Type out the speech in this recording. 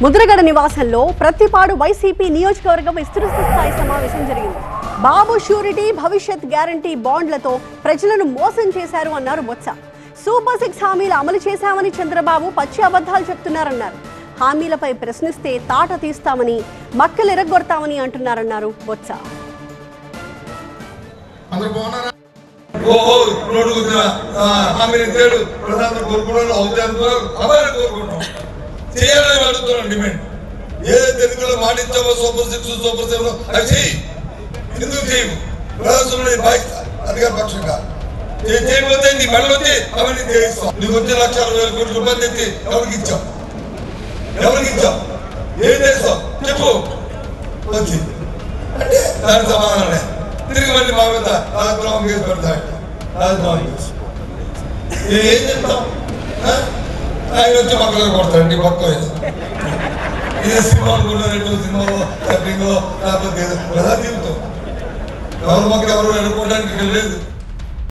ముద్రగడ నివాసంలో ప్రతిపాడు వైసీపీ నియోజకవర్గం విస్తృత స్థాయి సమావేశం జరిగింది. బాబు ష్యూరిటీ భవిష్యత్ గ్యారంటీ బాండ్లతో ప్రజలను మోసం చేశారు అన్నారు బొత్స. సూపర్ 6 హామీలు అమలు చేశామని చంద్రబాబు పచ్చి అబద్ధాలు చెప్తున్నారన్నారు. హామీలపై ప్రశ్నిస్తే తాట తీస్తామని మక్కలు ఎరగొడతామని అంటున్నారన్నారు బొత్స. చేయాలని అడుగుతున్నాను. డిమాండ్ ఏదైతే ఎన్నికల్లో మాటించామో సూపర్ 6 సూపర్ 7 అవి చేయి. ఎందుకు చేయము? ప్రజాస్వామ్య బాధ్యత అధికార పక్షంగా చేయకపోతే నీ పనులు వచ్చి అవన్నీ చేయిస్తాం. నీకు వచ్చే 1,60,000 కోట్ల రూపాయలు తెచ్చి ఎవరికి ఇచ్చాం? ఏం చేస్తాం చెప్పు వచ్చి అంటే దాని సమాధానమే. తిరిగి మళ్ళీ మా మీద రాజద్రోహం కేసు పెడతాడు. రాజద్రోహం కేసు ఏం చెప్తాం? ఆయన వచ్చి పక్కన కొడతాడు. పక్క ఇదే సినిమాలు కూడా సినిమాలో లేకపోతే ప్రజా జీవితం ఎవరి పక్కన ఎవరు అనుకోవడానికి లేదు.